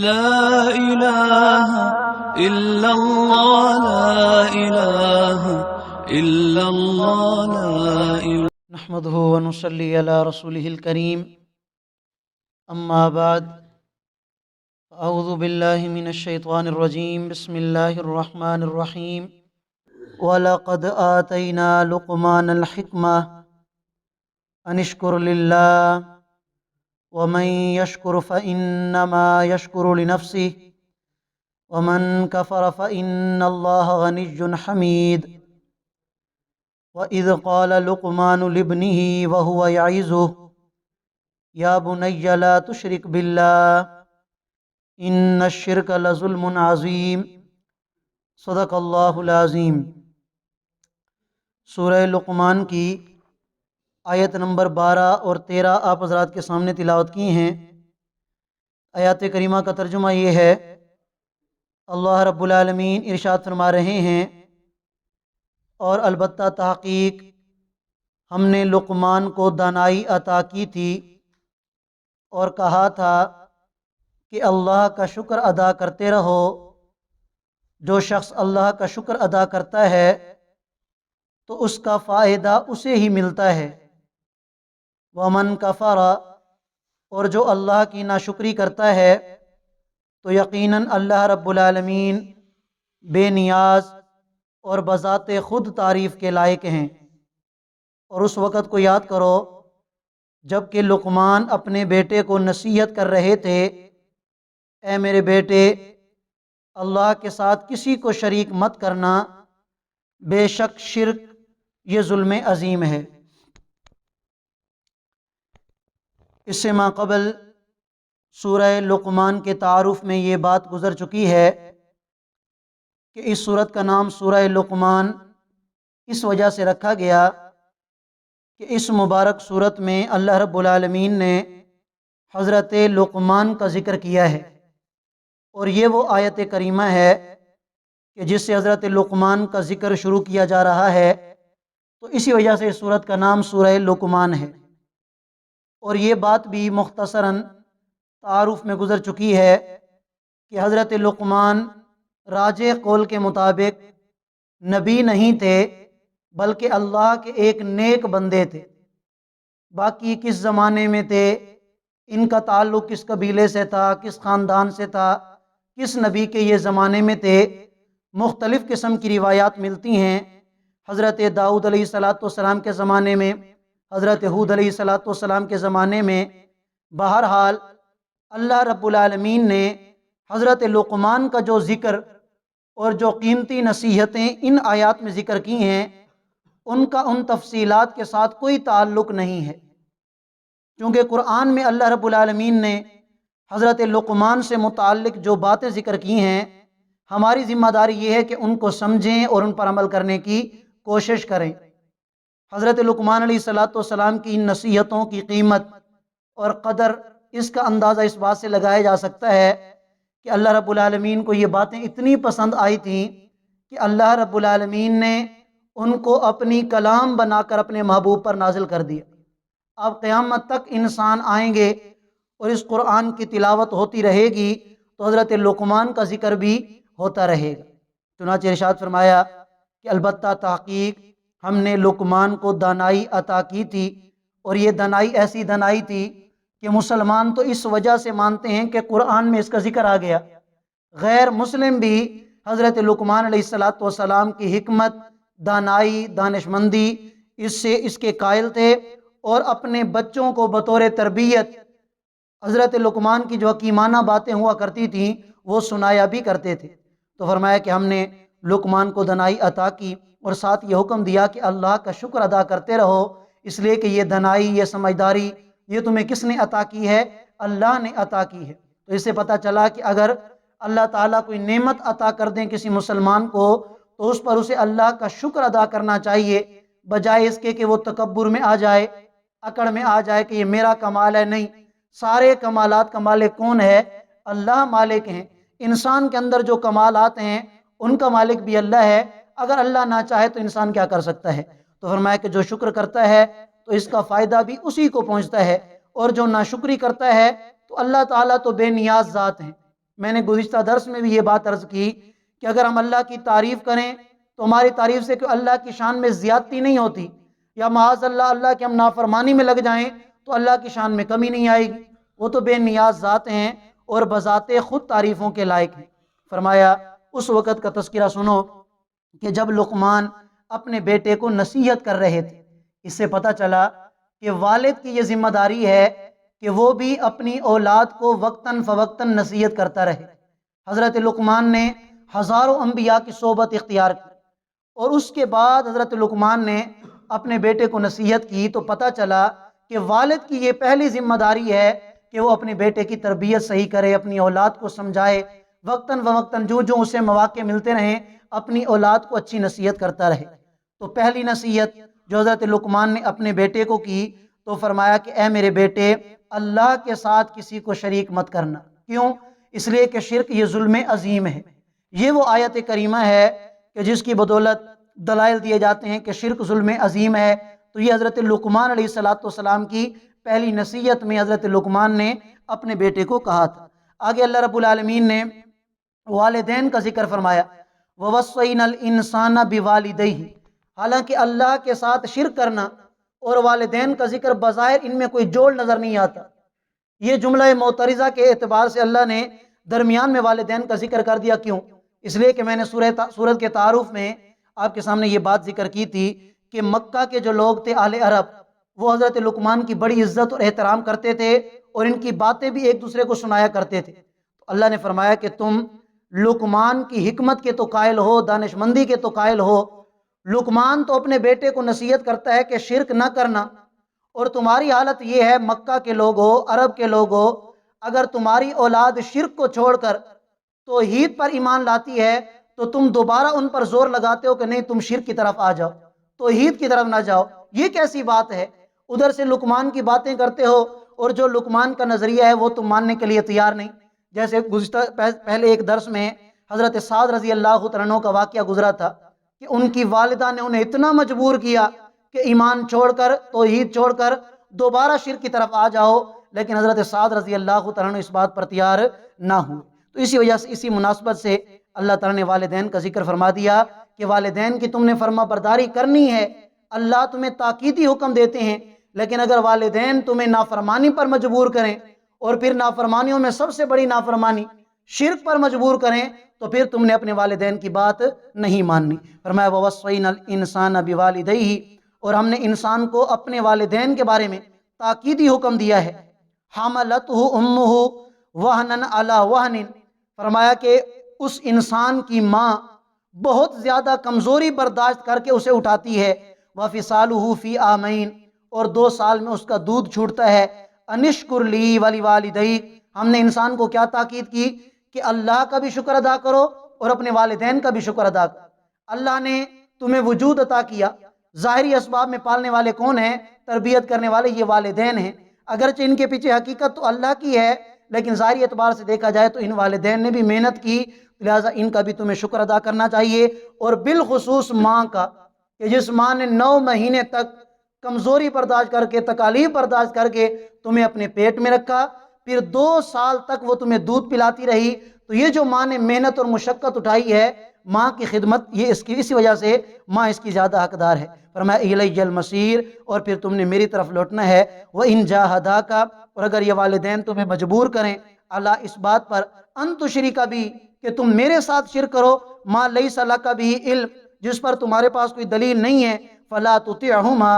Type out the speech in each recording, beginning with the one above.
لا إله إلا الله لا إله إلا الله لا إله نحمده ونصلي على رسوله الكريم أما بعد أعوذ بالله من الشيطان الرجيم بسم الله الرحمن الرحيم ولقد آتينا لقمان الحكمة أن اشكر لله ومن يشكر فإنما يشكر لنفسه ومن كفر فإن الله غني حميد وإذ قال لقمان لابنه وهو يعظه يا بني لا تشرك بالله إن الشرك لظلم عظيم صدق اللہ العظیم۔ سورہ لقمان کی آیت نمبر 12 اور 13 آپ حضرات کے سامنے تلاوت کی ہیں۔ آیات کریمہ کا ترجمہ یہ ہے، اللہ رب العالمین ارشاد فرما رہے ہیں، اور البتہ تحقیق ہم نے لقمان کو دانائی عطا کی تھی اور کہا تھا کہ اللہ کا شکر ادا کرتے رہو۔ جو شخص اللہ کا شکر ادا کرتا ہے تو اس کا فائدہ اسے ہی ملتا ہے۔ ومن کفر، اور جو اللہ کی ناشکری کرتا ہے تو یقیناً اللہ رب العالمین بے نیاز اور بذات خود تعریف کے لائق ہیں۔ اور اس وقت کو یاد کرو جب کہ لقمان اپنے بیٹے کو نصیحت کر رہے تھے، اے میرے بیٹے، اللہ کے ساتھ کسی کو شریک مت کرنا، بے شک شرک یہ ظلم عظیم ہے۔ اس سے ما قبل سورہ لقمان کے تعارف میں یہ بات گزر چکی ہے کہ اس سورت کا نام سورہ لقمان اس وجہ سے رکھا گیا کہ اس مبارک سورت میں اللہ رب العالمین نے حضرت لقمان کا ذکر کیا ہے، اور یہ وہ آیت کریمہ ہے کہ جس سے حضرت لقمان کا ذکر شروع کیا جا رہا ہے، تو اسی وجہ سے اس سورت کا نام سورہ لقمان ہے۔ اور یہ بات بھی مختصراً تعارف میں گزر چکی ہے کہ حضرت لقمان راجح قول کے مطابق نبی نہیں تھے، بلکہ اللہ کے ایک نیک بندے تھے۔ باقی کس زمانے میں تھے، ان کا تعلق کس قبیلے سے تھا، کس خاندان سے تھا، کس نبی کے یہ زمانے میں تھے، مختلف قسم کی روایات ملتی ہیں۔ حضرت داؤد علیہ السلام کے زمانے میں، حضرت ہود علیہ السلام کے زمانے میں، بہرحال اللہ رب العالمین نے حضرت لقمان کا جو ذکر اور جو قیمتی نصیحتیں ان آیات میں ذکر کی ہیں، ان کا ان تفصیلات کے ساتھ کوئی تعلق نہیں ہے، کیونکہ قرآن میں اللہ رب العالمین نے حضرت لقمان سے متعلق جو باتیں ذکر کی ہیں، ہماری ذمہ داری یہ ہے کہ ان کو سمجھیں اور ان پر عمل کرنے کی کوشش کریں۔ حضرت لقمان علیہ السلام کی ان نصیحتوں کی قیمت اور قدر، اس کا اندازہ اس بات سے لگایا جا سکتا ہے کہ اللہ رب العالمین کو یہ باتیں اتنی پسند آئی تھیں کہ اللہ رب العالمین نے ان کو اپنی کلام بنا کر اپنے محبوب پر نازل کر دیا۔ اب قیامت تک انسان آئیں گے اور اس قرآن کی تلاوت ہوتی رہے گی تو حضرت لقمان کا ذکر بھی ہوتا رہے گا۔ چنانچہ ارشاد فرمایا کہ البتہ تحقیق ہم نے لقمان کو دانائی عطا کی تھی، اور یہ دانائی ایسی دانائی تھی کہ مسلمان تو اس وجہ سے مانتے ہیں کہ قرآن میں اس کا ذکر آ گیا، غیر مسلم بھی حضرت لقمان علیہ السلام کی حکمت، دانائی، دانشمندی اس کے قائل تھے، اور اپنے بچوں کو بطور تربیت حضرت لقمان کی جو حکیمانہ باتیں ہوا کرتی تھیں وہ سنایا بھی کرتے تھے۔ تو فرمایا کہ ہم نے لقمان کو دانائی عطا کی، اور ساتھ یہ حکم دیا کہ اللہ کا شکر ادا کرتے رہو، اس لیے کہ یہ دانائی، یہ سمجھداری، یہ تمہیں کس نے عطا کی ہے؟ اللہ نے عطا کی ہے۔ تو اس سے پتہ چلا کہ اگر اللہ تعالیٰ کوئی نعمت عطا کر دیں کسی مسلمان کو تو اس پر اسے اللہ کا شکر ادا کرنا چاہیے، بجائے اس کے کہ وہ تکبر میں آ جائے، اکڑ میں آ جائے کہ یہ میرا کمال ہے۔ نہیں، سارے کمالات کا مالک کون ہے؟ اللہ مالک ہیں۔ انسان کے اندر جو کمالات ہیں ان کا مالک بھی اللہ ہے، اگر اللہ نہ چاہے تو انسان کیا کر سکتا ہے؟ تو فرمایا کہ جو شکر کرتا ہے تو اس کا فائدہ بھی اسی کو پہنچتا ہے، اور جو ناشکری کرتا ہے تو اللہ تعالیٰ تو بے نیاز ذات ہیں، میں نے گزشتہ درس میں بھی یہ بات عرض کی کہ اگر ہم اللہ کی تعریف کریں تو ہماری تعریف سے کوئی اللہ کی شان میں زیادتی نہیں ہوتی، یا معاذ اللہ اللہ کے ہم نافرمانی میں لگ جائیں تو اللہ کی شان میں کمی نہیں آئے گی، وہ تو بے نیاز ذات ہیں اور بذات خود تعریفوں کے لائق ہیں۔ فرمایا اس وقت کا تذکرہ سنو کہ جب لقمان اپنے بیٹے کو نصیحت کر رہے تھے، اس سے پتہ چلا کہ والد کی یہ ذمہ داری ہے کہ وہ بھی اپنی اولاد کو وقتاً فوقتاً نصیحت کرتا رہے۔ حضرت لقمان نے ہزاروں انبیاء کی صحبت اختیار کی، اور اس کے بعد حضرت لقمان نے اپنے بیٹے کو نصیحت کی تو پتہ چلا کہ والد کی یہ پہلی ذمہ داری ہے کہ وہ اپنے بیٹے کی تربیت صحیح کرے، اپنی اولاد کو سمجھائے، وقتاً فوقتاً جو جو اسے مواقع ملتے رہیں اپنی اولاد کو اچھی نصیحت کرتا رہے۔ تو پہلی نصیحت جو حضرت لقمان نے اپنے بیٹے کو کی تو فرمایا کہ اے میرے بیٹے، اللہ کے ساتھ کسی کو شریک مت کرنا۔ کیوں؟ اس لیے کہ شرک یہ ظلم عظیم ہے۔ یہ وہ آیت کریمہ ہے کہ جس کی بدولت دلائل دیے جاتے ہیں کہ شرک ظلم عظیم ہے۔ تو یہ حضرت لقمان علیہ السلام کی پہلی نصیحت میں حضرت لقمان نے اپنے بیٹے کو کہا تھا۔ آگے اللہ رب العالمین نے والدین کا ذکر فرمایا، وَوَصَّيْنَا الْإِنسَانَ بِوَالِدَيْهِ۔ حالانکہ اللہ کے ساتھ شرک کرنا اور والدین کا ذکر بظاہر ان میں کوئی جوڑ نظر نہیں آتا۔ یہ جملہ معترضہ کے اعتبار سے اللہ نے درمیان میں والدین کا ذکر کر دیا۔ کیوں؟ اس لیے کہ میں نے سورت کے تعارف میں آپ کے سامنے یہ بات ذکر کی تھی کہ مکہ کے جو لوگ تھے اہل عرب، وہ حضرت لقمان کی بڑی عزت اور احترام کرتے تھے اور ان کی باتیں بھی ایک دوسرے کو سنایا کرتے تھے۔ تو اللہ نے فرمایا کہ تم لقمان کی حکمت کے تو قائل ہو، دانش مندی کے تو قائل ہو۔ لقمان تو اپنے بیٹے کو نصیحت کرتا ہے کہ شرک نہ کرنا، اور تمہاری حالت یہ ہے مکہ کے لوگ ہو، عرب کے لوگ ہو، اگر تمہاری اولاد شرک کو چھوڑ کر توحید پر ایمان لاتی ہے تو تم دوبارہ ان پر زور لگاتے ہو کہ نہیں تم شرک کی طرف آ جاؤ، توحید کی طرف نہ جاؤ۔ یہ کیسی بات ہے؟ ادھر سے لقمان کی باتیں کرتے ہو اور جو لقمان کا نظریہ ہے وہ تم ماننے کے لیے تیار نہیں۔ جیسے گزشتہ پہلے ایک درس میں حضرت سعد رضی اللہ عنہ کا واقعہ گزرا تھا کہ ان کی والدہ نے انہیں اتنا مجبور کیا کہ ایمان چھوڑ کر، توحید چھوڑ کر دوبارہ شرک کی طرف آ جاؤ، لیکن حضرت سعد رضی اللہ عنہ اس بات پر تیار نہ ہوئے۔ تو اسی وجہ سے، اسی مناسبت سے اللہ تعالیٰ نے والدین کا ذکر فرما دیا کہ والدین کی تم نے فرما برداری کرنی ہے۔ اللہ تمہیں تاکیدی حکم دیتے ہیں، لیکن اگر والدین تمہیں نافرمانی پر مجبور کریں اور پھر نافرمانیوں میں سب سے بڑی نافرمانی شرک پر مجبور کریں تو پھر تم نے اپنے والدین کی بات نہیں ماننی۔ فرمایا وَوَصَّيْنَا الْإِنسَانَ بِوَالِدَيْهِ، اور ہم نے انسان کو اپنے والدین کے بارے میں تاکیدی حکم دیا ہے۔ حَمَلَتْهُ أُمُّهُ وَهْنًا عَلَى وَهْنٍ، فرمایا کہ اس انسان کی ماں بہت زیادہ کمزوری برداشت کر کے اسے اٹھاتی ہے۔ وَفِصَالُهُ فِي عَامَيْنِ، اور 2 سال میں اس کا دودھ چھوٹتا ہے۔ أَنِشْكُرْ لِي وَلِوَالِدَيْكَ، ہم نے انسان کو کیا تاکید کی کہ اللہ کا بھی شکر ادا کرو اور اپنے والدین کا بھی شکر ادا کرو۔ اللہ نے تمہیں وجود عطا کیا، ظاہری اسباب میں پالنے والے کون ہیں؟ تربیت کرنے والے یہ والدین ہیں۔ اگرچہ ان کے پیچھے حقیقت تو اللہ کی ہے، لیکن ظاہری اعتبار سے دیکھا جائے تو ان والدین نے بھی محنت کی، لہٰذا ان کا بھی تمہیں شکر ادا کرنا چاہیے۔ اور بالخصوص ماں کا، کہ جس ماں نے 9 مہینے تک کمزوری برداشت کر کے، تکالیف برداشت کر کے تمہیں اپنے پیٹ میں رکھا، پھر 2 سال تک وہ تمہیں دودھ پلاتی رہی۔ تو یہ جو ماں نے محنت اور مشقت اٹھائی ہے، ماں کی خدمت، یہ اسی وجہ سے ماں اس کی زیادہ حقدار ہے۔ فرمایا اِلَيَّ الْمَصِيرُ، اور پھر تم نے میری طرف لوٹنا ہے۔ وَإِن جَاهَدَاكَ، اور اگر یہ والدین تمہیں مجبور کریں اللہ اس بات پر ان تشرک بی، کہ تم میرے ساتھ شرک کرو، ما لیس لک بہ علم، جس پر تمہارے پاس کوئی دلیل نہیں ہے، فلا تطعهما،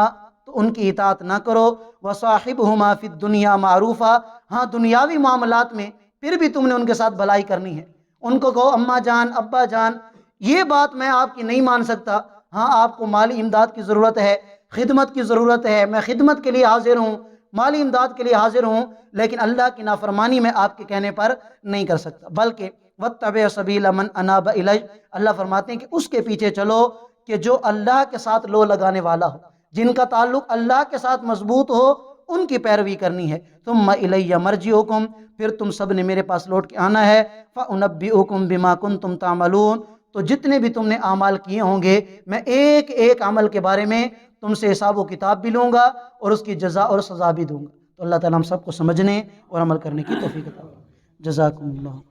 تو ان کی اطاعت نہ کرو۔ وصاحبهما فی الدنیا معروفا، ہاں دنیاوی معاملات میں پھر بھی تم نے ان کے ساتھ بھلائی کرنی ہے۔ ان کو کہو اماں جان، ابا جان، یہ بات میں آپ کی نہیں مان سکتا، ہاں آپ کو مالی امداد کی ضرورت ہے، خدمت کی ضرورت ہے، میں خدمت کے لیے حاضر ہوں، مالی امداد کے لیے حاضر ہوں، لیکن اللہ کی نافرمانی میں آپ کے کہنے پر نہیں کر سکتا۔ بلکہ وَاتَّبِعْ سَبِيلَ مَنْ أَنَابَ إِلَيَّ، اللہ فرماتے ہیں کہ اس کے پیچھے چلو کہ جو اللہ کے ساتھ لو لگانے والا ہو، جن کا تعلق اللہ کے ساتھ مضبوط ہو، ان کی پیروی کرنی ہے۔ ثُمَّ إِلَيَّ مَرْجِعُكُمْ، پھر تم سب نے میرے پاس لوٹ کے آنا ہے۔ فَأُنَبِّئُكُمْ بِمَا كُنْتُمْ تَعْمَلُونَ، تو جتنے بھی تم نے اعمال کیے ہوں گے میں ایک ایک عمل کے بارے میں تم سے حساب و کتاب بھی لوں گا اور اس کی جزا اور سزا بھی دوں گا۔ تو اللہ تعالیٰ ہم سب کو سمجھنے اور عمل کرنے کی توفیق عطا فرمائے۔ جزاکم اللہ۔